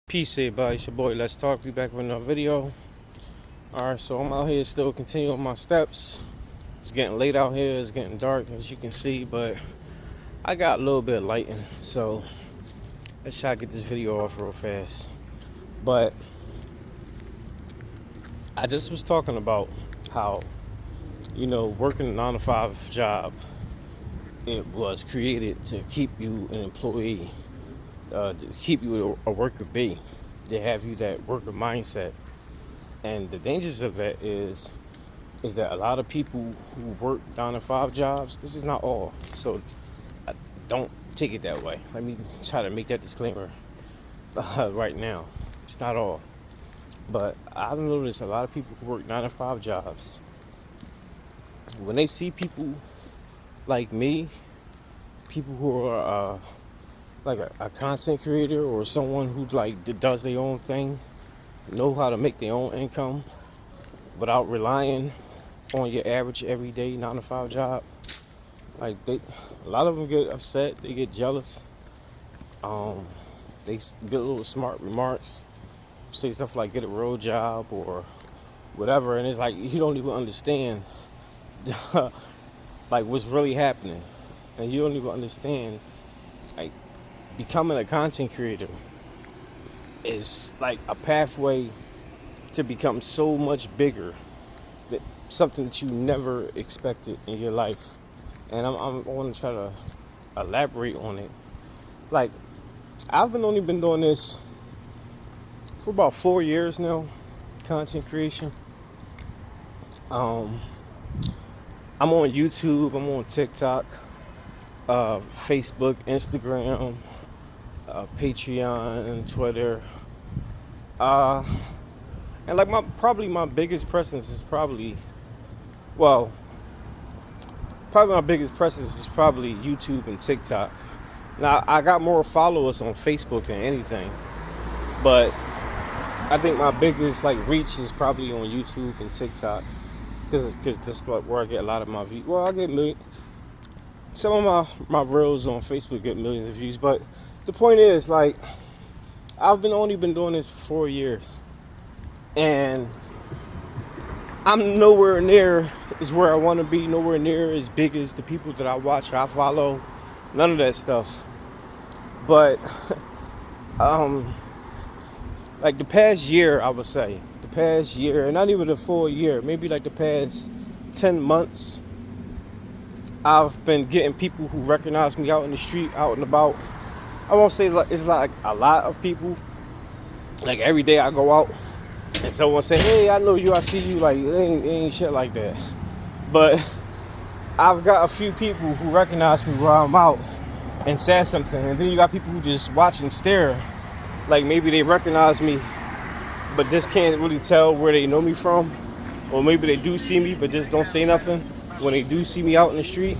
Peace, everybody. It's your boy. Let's talk. Be back with another video. All right, so I'm out here still continuing my steps. It's getting late out here. It's getting dark, as you can see, but I got a little bit of lighting, so let's try to get this video off real fast. But I just was talking about how, working a 9 to 5 job, it was created to keep you an employee. To keep you a worker bee, to have you that worker mindset. And the dangers of that is that a lot of people who work 9 to 5 jobs, this is not all, so don't take it that way. Let me try to make that disclaimer right now. It's not all, but I've noticed a lot of people who work 9 to 5 jobs, when they see people like me, people who are like a content creator or someone who does their own thing, know how to make their own income without relying on your average everyday 9 to 5 job. A lot of them get upset, they get jealous, they get little smart remarks, say stuff like get a real job or whatever, and it's like you don't even understand like what's really happening, and you don't even understand like becoming a content creator is like a pathway to become so much bigger, that something that you never expected in your life. And I want to try to elaborate on it. Like, I've only been doing this for about 4 years now, content creation. I'm on YouTube, I'm on TikTok, Facebook, Instagram, Patreon, Twitter, and like my biggest presence is probably YouTube and TikTok. Now I got more followers on Facebook than anything, but I think my biggest reach is probably on YouTube and TikTok, because this is where I get a lot of my views. Well, I get some of my reels on Facebook get millions of views, but the point is, I've only been doing this for 4 years, and I'm nowhere near is where I want to be, nowhere near as big as the people that I watch or I follow, none of that stuff. But, the past year, I would say, and not even the full year, maybe the past 10 months, I've been getting people who recognize me out in the street, out and about. I won't say it's like a lot of people. Like every day I go out and someone say, "Hey, I know you, I see you." It ain't shit like that. But I've got a few people who recognize me while I'm out and say something, and then you got people who just watch and stare. Like maybe they recognize me, but just can't really tell where they know me from, or maybe they do see me but just don't say nothing when they do see me out in the street.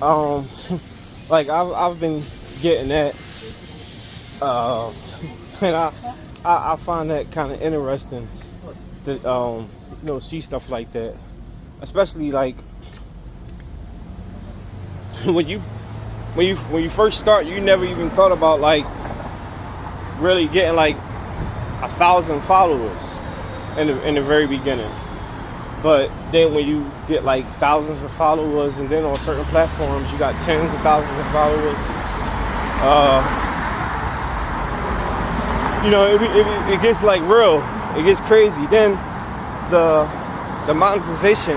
I've been getting that, and I find that kind of interesting to see stuff like that, especially when you first start, you never even thought about really getting 1,000 followers in the very beginning. But then when you get thousands of followers, and then on certain platforms you got tens of thousands of followers, it gets real. It gets crazy. Then the monetization,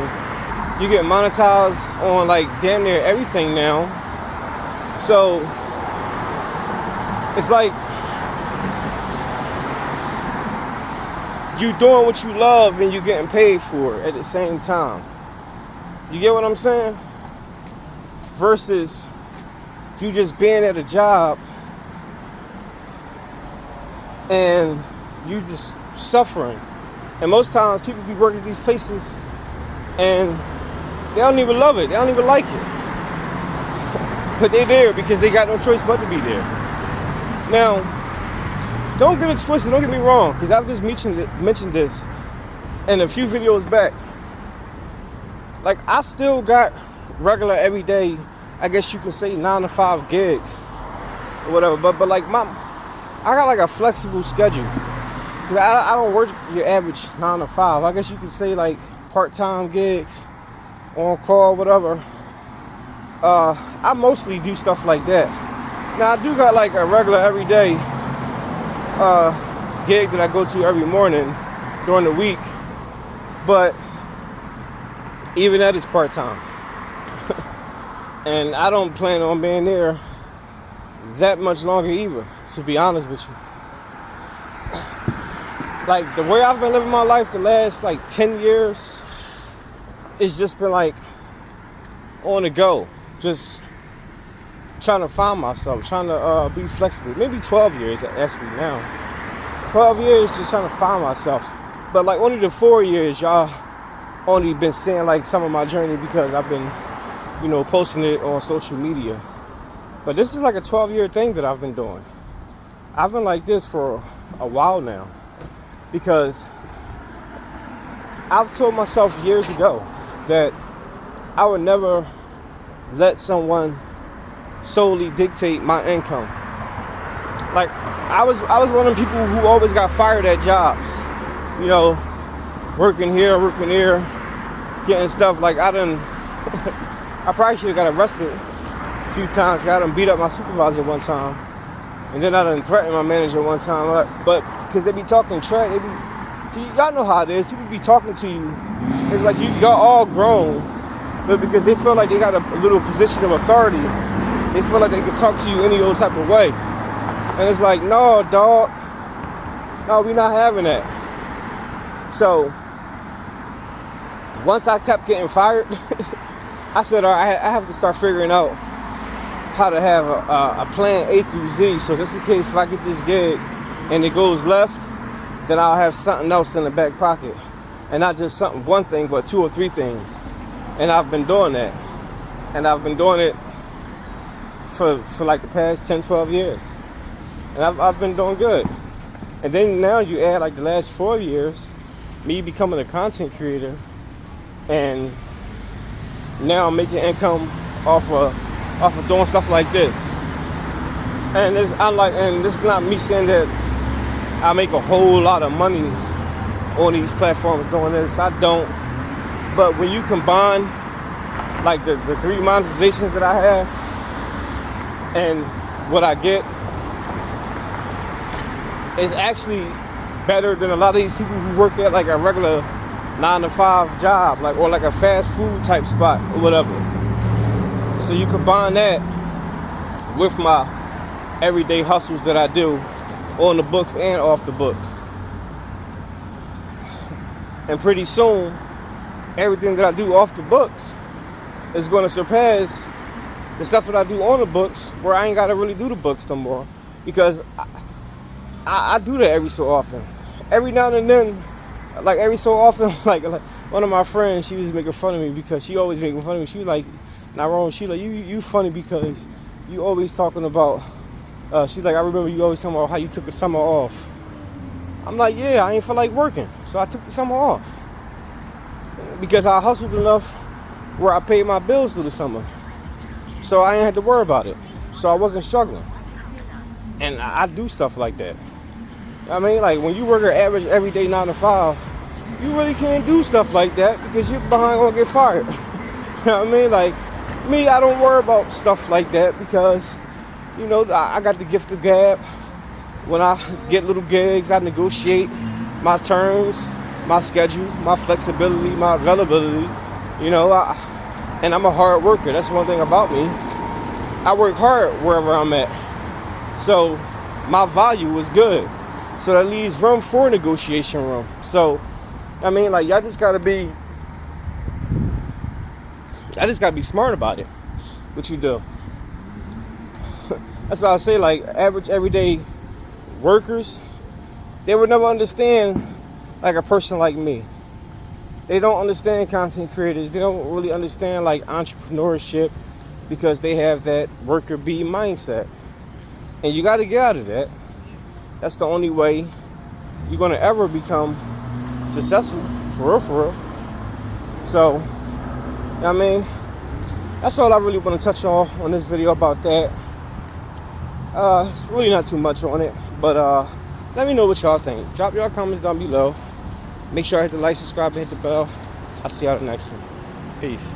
you get monetized on damn near everything now. So it's you doing what you love and you getting paid for it at the same time. You get what I'm saying? Versus you just being at a job and you just suffering. And most times people be working at these places and they don't even love it. They don't even like it. But they're there because they got no choice but to be there. Now, don't get it twisted, don't get me wrong, because I've just mentioned this in a few videos back. I still got regular everyday, I guess you can say 9 to 5 gigs or whatever, but I got like a flexible schedule because I don't work your average 9 to 5. I guess you could say like part-time gigs, on call, whatever. I mostly do stuff like that. Now I do got like a regular everyday gig that I go to every morning during the week, but even that is part-time. And I don't plan on being there that much longer either, to be honest with you. Like the way I've been living my life the last like 10 years, it's just been like on the go, just trying to find myself, trying to be flexible. Maybe 12 years actually now. 12 years just trying to find myself. But like only the 4 years, y'all only been seeing like some of my journey because I've been, posting it on social media. But this is like a 12-year thing that I've been doing. I've been like this for a while now because I've told myself years ago that I would never let someone solely dictate my income. Like I was one of the people who always got fired at jobs. Working here, getting stuff like I probably should have got arrested a few times. I done beat up my supervisor one time. And then I done threatened my manager one time. But because they be talking trash, y'all know how it is. People be talking to you. It's like y'all all grown. But because they feel like they got a little position of authority, they feel like they can talk to you any old type of way. And it's like, no, dog. No, we not having that. So, once I kept getting fired, I said, all right, I have to start figuring out how to have a plan A through Z. So just in case if I get this gig and it goes left, then I'll have something else in the back pocket. And not just one thing, but 2 or 3 things. And I've been doing that. And I've been doing it for like the past 10, 12 years. And I've been doing good. And then now you add like the last 4 years, me becoming a content creator, and now I'm making income off of doing stuff like this. And this is not me saying that I make a whole lot of money on these platforms doing this. I don't. But when you combine like the 3 monetizations that I have and what I get, it's actually better than a lot of these people who work at like a regular 9 to 5 job, or like a fast food type spot or whatever. So you combine that with my everyday hustles that I do on the books and off the books. And pretty soon, everything that I do off the books is going to surpass the stuff that I do on the books, where I ain't got to really do the books no more. Because I do that every so often. Every now and then, like every so often, like one of my friends, she was making fun of me because she always making fun of me. She was like, not wrong, she like, you funny because you always talking about, she's like, I remember you always talking about how you took the summer off. I'm like, yeah, I ain't feel like working, so I took the summer off. Because I hustled enough where I paid my bills through the summer. So I ain't had to worry about it. So I wasn't struggling. And I do stuff like that. I mean, like when you work an average everyday 9 to 5, you really can't do stuff like that because you're behind gonna get fired. You know what I mean? Like me, I don't worry about stuff like that because, I got the gift of gab. When I get little gigs, I negotiate my terms, my schedule, my flexibility, my availability. And I'm a hard worker. That's one thing about me. I work hard wherever I'm at. So my value is good. So that leaves room for negotiation room. So, I mean, like, y'all just gotta be smart about it. What you do. That's why I say, like, average everyday workers, they would never understand like a person like me. They don't understand content creators. They don't really understand like entrepreneurship because they have that worker bee mindset. And you got to get out of that. That's the only way you're going to ever become successful, for real. So, I mean, that's all I really want to touch on this video about that. It's really not too much on it, But let me know what y'all think. Drop your comments down below. Make sure I hit the like, subscribe, and hit the bell. I'll see y'all the next one. Peace.